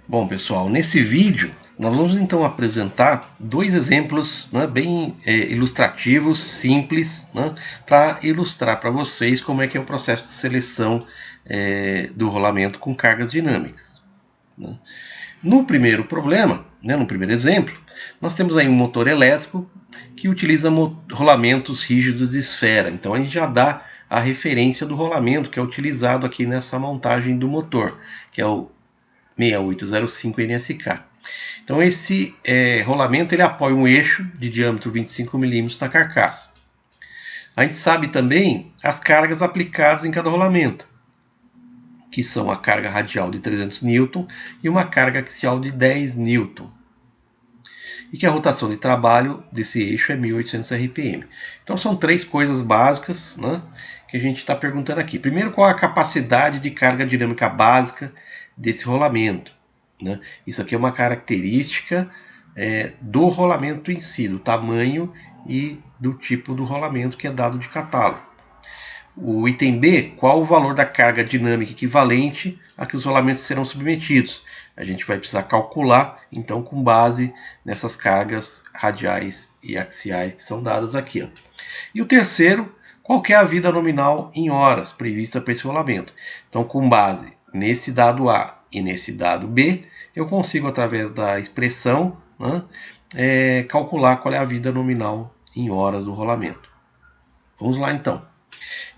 Bom, pessoal, nesse vídeo nós vamos então apresentar dois exemplos, né, bem ilustrativos, simples, né, para ilustrar para vocês como é que é o processo de seleção do rolamento com cargas dinâmicas. Né. No primeiro problema, né, no primeiro exemplo, nós temos aí um motor elétrico que utiliza rolamentos rígidos de esfera. Então a gente já dá a referência do rolamento que é utilizado aqui nessa montagem do motor, que é o 6805 NSK. Então esse rolamento ele apoia um eixo de diâmetro 25 mm na carcaça. A gente sabe também as cargas aplicadas em cada rolamento, que são a carga radial de 300 N e uma carga axial de 10 N. E que a rotação de trabalho desse eixo é 1800 RPM. Então são três coisas básicas, né, que a gente está perguntando aqui. Primeiro, qual a capacidade de carga dinâmica básica desse rolamento? Né? Isso aqui é uma característica do rolamento em si, do tamanho e do tipo do rolamento que é dado de catálogo. O item B, qual o valor da carga dinâmica equivalente a que os rolamentos serão submetidos? A gente vai precisar calcular, então, com base nessas cargas radiais e axiais que são dadas aqui. Ó. E o terceiro, qual é a vida nominal em horas prevista para esse rolamento? Então, com base nesse dado A e nesse dado B, eu consigo, através da expressão, né, calcular qual é a vida nominal em horas do rolamento. Vamos lá, então.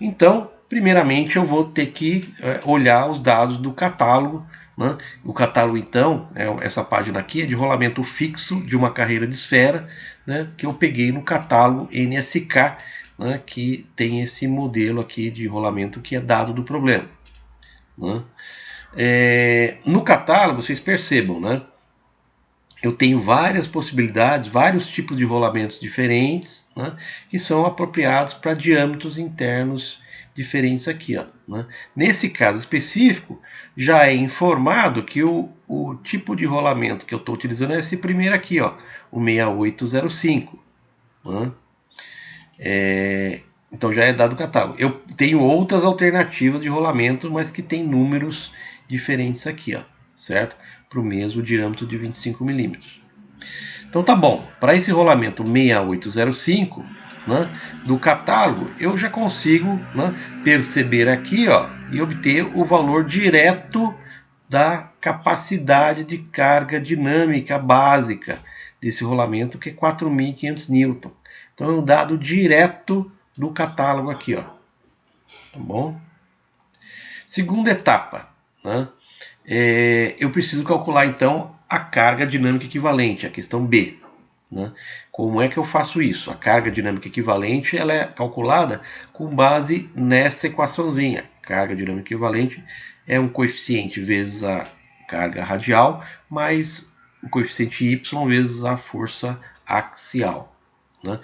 Então, primeiramente, eu vou ter que olhar os dados do catálogo. Né? O catálogo, então, essa página aqui é de rolamento fixo de uma carreira de esfera, né, que eu peguei no catálogo NSK, né, que tem esse modelo aqui de rolamento que é dado do problema. Né? No catálogo, vocês percebam, né? Eu tenho várias possibilidades, vários tipos de rolamentos diferentes, né, que são apropriados para diâmetros internos diferentes aqui. Ó, né. Nesse caso específico, já é informado que o tipo de rolamento que eu estou utilizando é esse primeiro aqui, ó, o 6805. Né. Então já é dado o catálogo. Eu tenho outras alternativas de rolamento, mas que tem números diferentes aqui, ó, certo? Para o mesmo diâmetro de 25 mm. Então tá bom, para esse rolamento 6805, né, do catálogo, eu já consigo, né, perceber aqui, ó, e obter o valor direto da capacidade de carga dinâmica básica desse rolamento, que é 4.500 N. Então é um dado direto do catálogo aqui, ó. Tá bom? Segunda etapa, né, eu preciso calcular então a carga dinâmica equivalente, a questão B. Né? Como é que eu faço isso? A carga dinâmica equivalente ela é calculada com base nessa equaçãozinha. Carga dinâmica equivalente é um coeficiente vezes a carga radial, mais o coeficiente y vezes a força axial. Né?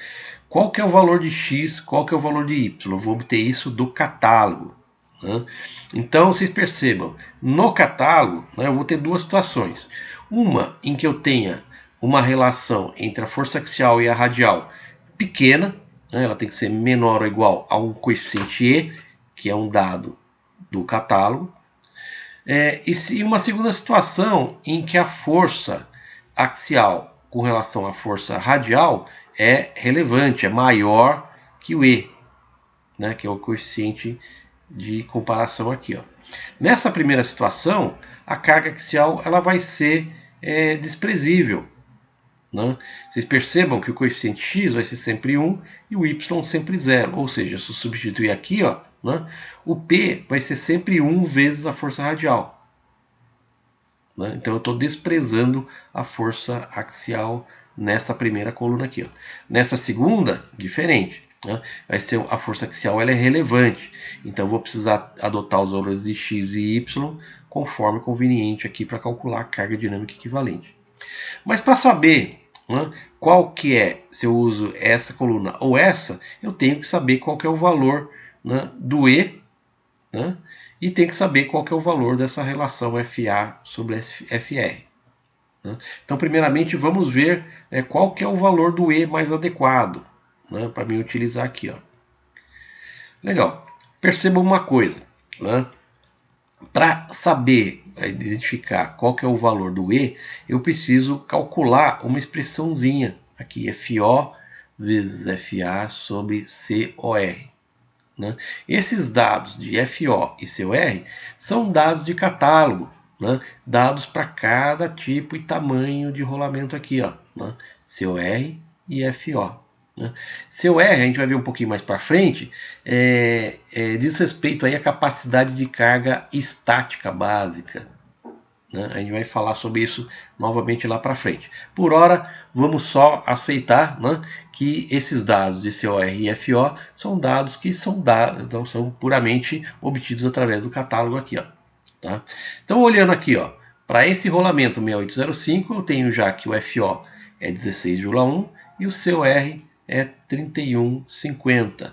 Qual que é o valor de x, qual que é o valor de y? Eu vou obter isso do catálogo. Né? Então, vocês percebam, no catálogo, né, eu vou ter duas situações. Uma em que eu tenha uma relação entre a força axial e a radial pequena, né, ela tem que ser menor ou igual a um coeficiente E, que é um dado do catálogo. E uma segunda situação em que a força axial com relação à força radial é relevante, é maior que o E, né, que é o coeficiente de comparação aqui. Ó. Nessa primeira situação, a carga axial ela vai ser desprezível. Né? Vocês percebam que o coeficiente x vai ser sempre 1 e o y sempre 0. Ou seja, se eu substituir aqui, ó, né, o P vai ser sempre 1 vezes a força radial. Né? Então eu estou desprezando a força axial nessa primeira coluna aqui. Ó. Nessa segunda, diferente. Né? Vai ser a força axial ela é relevante. Então eu vou precisar adotar os valores de x e y conforme conveniente aqui para calcular a carga dinâmica equivalente. Mas para saber, né, qual que é, se eu uso essa coluna ou essa, eu tenho que saber qual que é o valor, né, do E, né, e tenho que saber qual que é o valor dessa relação FA sobre FR. Né. Então, primeiramente, vamos ver qual que é o valor do E mais adequado, né, para mim utilizar aqui. Ó. Legal. Perceba uma coisa. Né, Para saber identificar qual que é o valor do E, eu preciso calcular uma expressãozinha aqui, FO vezes FA sobre COR. Né? Esses dados de FO e COR são dados de catálogo, né? Dados para cada tipo e tamanho de rolamento aqui, ó, né? COR e FO. Né? COR, a gente vai ver um pouquinho mais para frente, diz respeito aí à capacidade de carga estática básica. Né? A gente vai falar sobre isso novamente lá para frente. Por hora, vamos só aceitar, né, que esses dados de COR e FO são dados que são puramente obtidos através do catálogo aqui. Ó, tá? Então, olhando aqui, para esse rolamento 6805, eu tenho já que o FO é 16,1 e o COR é 31,50.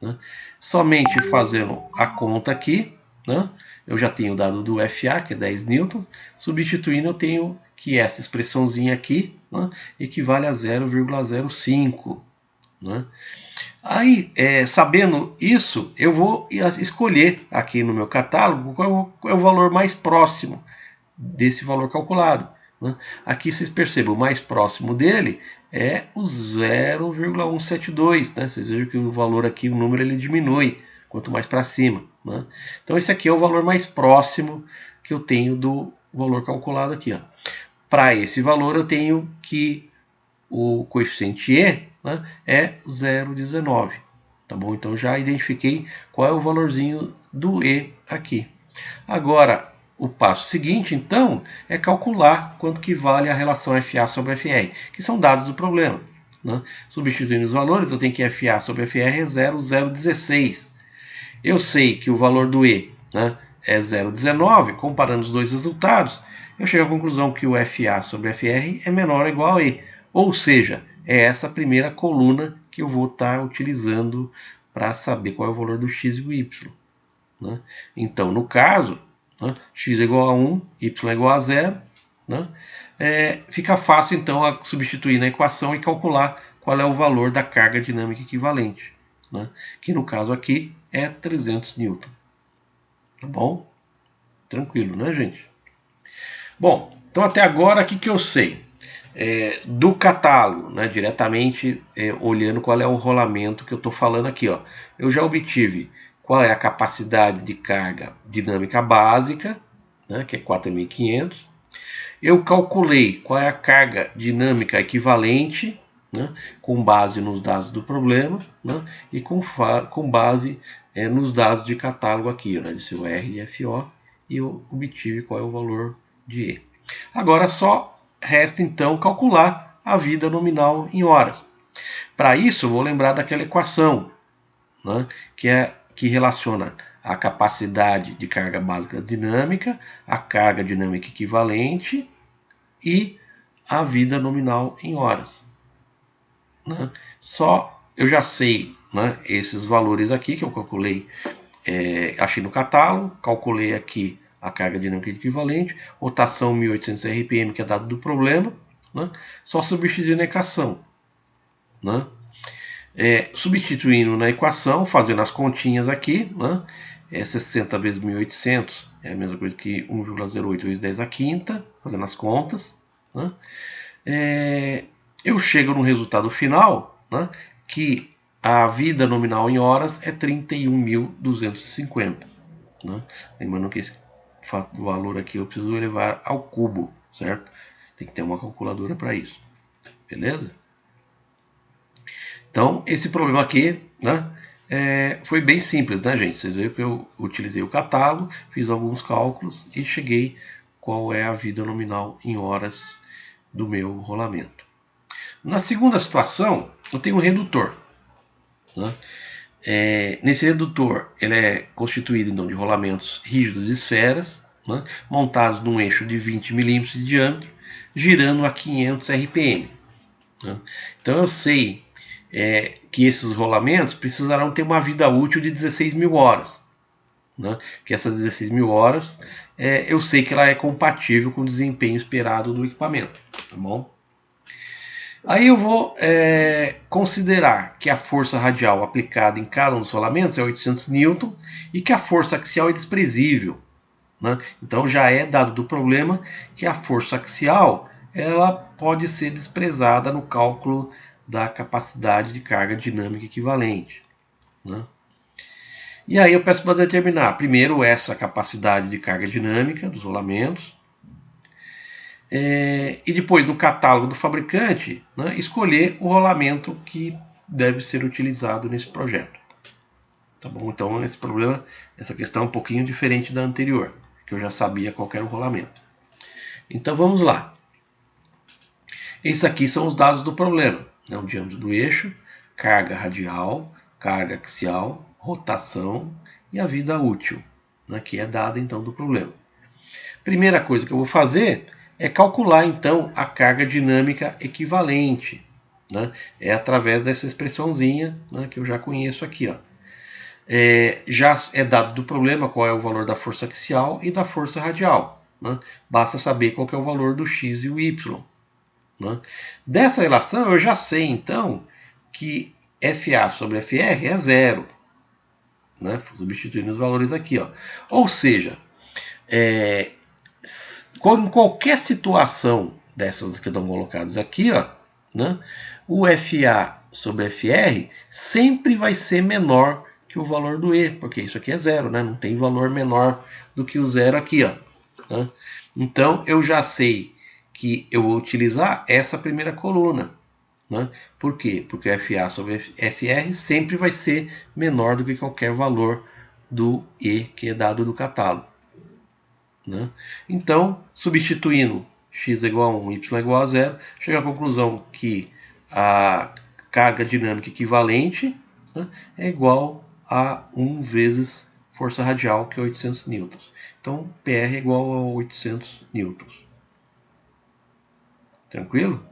Né? Somente fazendo a conta aqui, né, eu já tenho o dado do FA, que é 10 newton, substituindo eu tenho que essa expressãozinha aqui, né, equivale a 0,05. Né? Aí, sabendo isso, eu vou escolher aqui no meu catálogo qual é o valor mais próximo desse valor calculado. Né? Aqui vocês percebem, o mais próximo dele é o 0,172. Né? Vocês vejam que o valor aqui, o número, ele diminui quanto mais para cima. Né? Então esse aqui é o valor mais próximo que eu tenho do valor calculado aqui. Para esse valor eu tenho que o coeficiente E, né, é 0,19. Tá bom? Então já identifiquei qual é o valorzinho do E aqui. Agora, o passo seguinte, então, é calcular quanto que vale a relação FA sobre FR, que são dados do problema. Né? Substituindo os valores, eu tenho que FA sobre FR é 0,016. Eu sei que o valor do E, né, é 0,19, comparando os dois resultados, eu chego à conclusão que o FA sobre FR é menor ou igual a E. Ou seja, é essa primeira coluna que eu vou estar utilizando para saber qual é o valor do X e do Y. Né? Então, no caso, né, x é igual a 1, y é igual a 0, né, fica fácil então substituir na equação e calcular qual é o valor da carga dinâmica equivalente, né, que no caso aqui é 300 newton. Tá bom? Tranquilo, né, gente? Bom, então até agora o que eu sei? Do catálogo, né, diretamente olhando qual é o rolamento que eu estou falando aqui. Ó. Eu já obtive qual é a capacidade de carga dinâmica básica, né, que é 4.500. Eu calculei qual é a carga dinâmica equivalente, né, com base nos dados do problema, né, e com base nos dados de catálogo aqui, né, de COR e FO, e eu obtive qual é o valor de E. Agora só resta então calcular a vida nominal em horas. Para isso, eu vou lembrar daquela equação, né, que relaciona a capacidade de carga básica dinâmica, a carga dinâmica equivalente e a vida nominal em horas. Né? Só eu já sei, né, esses valores aqui que eu calculei, achei no catálogo, calculei aqui a carga dinâmica equivalente, rotação 1800 RPM, que é dado do problema, né? Só substituir na equação. Né? Substituindo na equação, fazendo as continhas aqui, né? 60 vezes 1800 é a mesma coisa que 1,08 vezes 10 a quinta, fazendo as contas. Né? Eu chego no resultado final, né, que a vida nominal em horas é 31.250. Né? Lembrando que esse valor aqui eu preciso elevar ao cubo, certo? Tem que ter uma calculadora para isso. Beleza? Então, esse problema aqui, né, foi bem simples, né, gente? Vocês viram que eu utilizei o catálogo, fiz alguns cálculos e cheguei qual é a vida nominal em horas do meu rolamento. Na segunda situação, eu tenho um redutor. Né? Nesse redutor, ele é constituído então, de rolamentos rígidos de esferas, né, montados num eixo de 20 milímetros de diâmetro, girando a 500 RPM. Né? Então eu sei que esses rolamentos precisarão ter uma vida útil de 16.000 horas. Né? Que essas 16.000 horas eu sei que ela é compatível com o desempenho esperado do equipamento. Tá bom? Aí eu vou considerar que a força radial aplicada em cada um dos rolamentos é 800 N e que a força axial é desprezível. né? Então já é dado do problema que a força axial ela pode ser desprezada no cálculo da capacidade de carga dinâmica equivalente, né? E aí eu peço para determinar primeiro essa capacidade de carga dinâmica dos rolamentos, e depois no catálogo do fabricante, né, escolher o rolamento que deve ser utilizado nesse projeto. Tá bom? Então essa questão é um pouquinho diferente da anterior, que eu já sabia qual era o rolamento. Então vamos lá. Esses aqui são os dados do problema, né? O diâmetro do eixo, carga radial, carga axial, rotação e a vida útil, né, que é dada então do problema. Primeira coisa que eu vou fazer é calcular então a carga dinâmica equivalente, né? É através dessa expressãozinha, né, que eu já conheço aqui, ó. Já é dado do problema qual é o valor da força axial e da força radial, né? Basta saber qual é o valor do x e o y, né? Dessa relação eu já sei então que FA sobre FR é zero, né? Substituindo os valores aqui, ó. Ou seja, em qualquer situação dessas que estão colocadas aqui, ó, né, o FA sobre FR sempre vai ser menor que o valor do E, porque isso aqui é zero, né? Não tem valor menor do que o zero aqui, ó, né? Então eu já sei que eu vou utilizar essa primeira coluna, né? Por quê? Porque o FA sobre FR sempre vai ser menor do que qualquer valor do E que é dado do catálogo, né? Então, substituindo x é igual a 1, y é igual a 0, chega à conclusão que a carga dinâmica equivalente, né, é igual a 1 vezes força radial, que é 800 newtons. Então, PR é igual a 800 newtons. Tranquilo?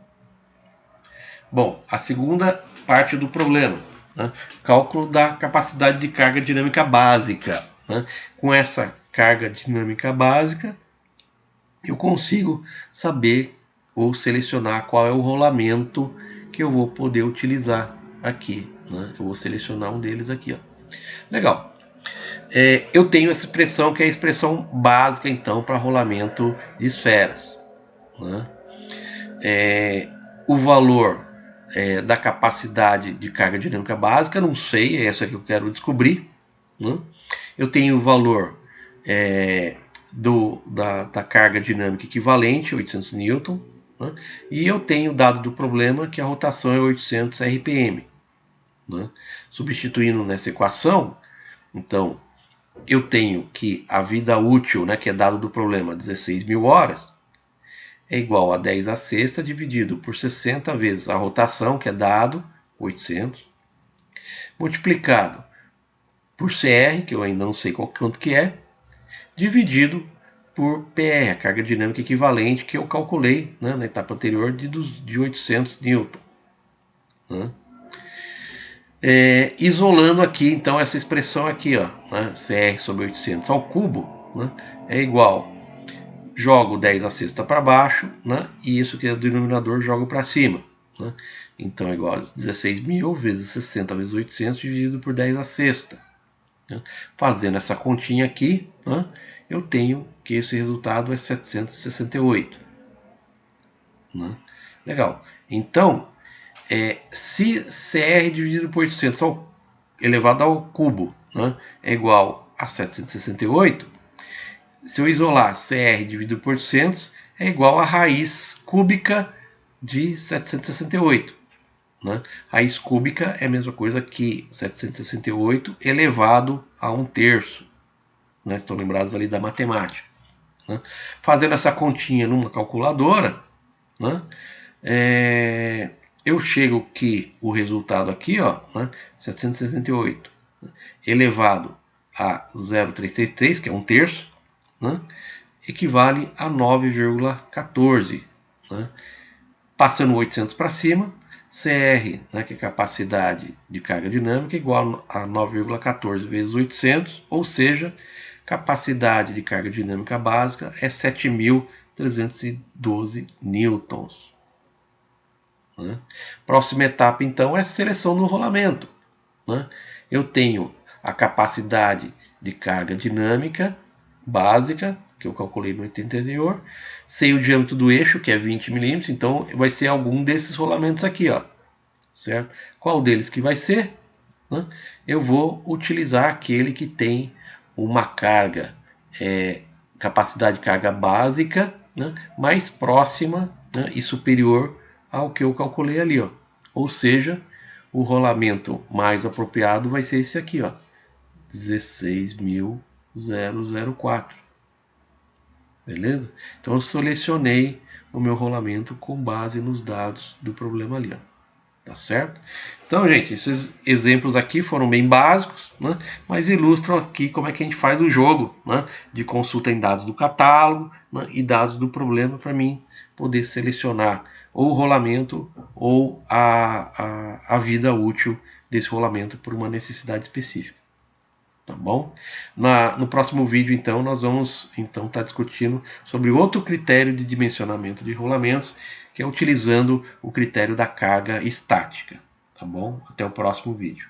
Bom, a segunda parte do problema, né, cálculo da capacidade de carga dinâmica básica, né? Com essa carga dinâmica básica, eu consigo saber ou selecionar qual é o rolamento que eu vou poder utilizar aqui, né? Eu vou selecionar um deles aqui, ó. Legal. Eu tenho essa expressão que é a expressão básica então para rolamento de esferas, né? O valor da capacidade de carga dinâmica básica, não sei, é essa que eu quero descobrir, né? Eu tenho o valor da carga dinâmica equivalente, 800 newton, né? E eu tenho o dado do problema que a rotação é 800 RPM, né? Substituindo nessa equação, então eu tenho que a vida útil, né, que é dado do problema, 16.000 horas, é igual a 10 a sexta dividido por 60 vezes a rotação, que é dado, 800, multiplicado por CR, que eu ainda não sei quanto que é, dividido por PR, a carga dinâmica equivalente que eu calculei, né, na etapa anterior de 800 newton, né? Isolando aqui então essa expressão aqui, ó, né, CR sobre 800 ao cubo, né, é igual, jogo 10 a sexta para baixo, né, e isso que é o denominador jogo para cima, né? Então é igual a 16.000 vezes 60 vezes 800 dividido por 10 a sexta, né? Fazendo essa continha aqui, né, eu tenho que esse resultado é 768, né? Legal. Então, se CR dividido por 800 elevado ao cubo, né, é igual a 768, se eu isolar CR dividido por 800, é igual a raiz cúbica de 768. Né? Raiz cúbica é a mesma coisa que 768 elevado a 1/3. Né? Estão lembrados ali da matemática. Né? Fazendo essa continha numa calculadora, né, eu chego que o resultado aqui, ó, né, 768 elevado a 0,333, que é 1/3, né, equivale a 9,14. Né? Passando 800 para cima, CR, né, que é capacidade de carga dinâmica, igual a 9,14 vezes 800, ou seja, capacidade de carga dinâmica básica é 7.312 newtons. Né? Próxima etapa, então, é a seleção do rolamento. Né? Eu tenho a capacidade de carga dinâmica básica, que eu calculei no item anterior. Sei o diâmetro do eixo, que é 20 milímetros, então vai ser algum desses rolamentos aqui, ó, certo? Qual deles que vai ser? Né? Eu vou utilizar aquele que tem uma carga, capacidade de carga básica, né, mais próxima, né, e superior ao que eu calculei ali, ó. Ou seja, o rolamento mais apropriado vai ser esse aqui, ó, 16.004. Beleza? Então eu selecionei o meu rolamento com base nos dados do problema ali, ó. Tá certo? Então, gente, esses exemplos aqui foram bem básicos, né? Mas ilustram aqui como é que a gente faz o jogo, né? De consulta em dados do catálogo, né? E dados do problema para mim poder selecionar ou o rolamento ou a vida útil desse rolamento por uma necessidade específica. Tá bom? No próximo vídeo, então, nós vamos estar discutindo sobre outro critério de dimensionamento de rolamentos, que é utilizando o critério da carga estática. Tá bom? Até o próximo vídeo.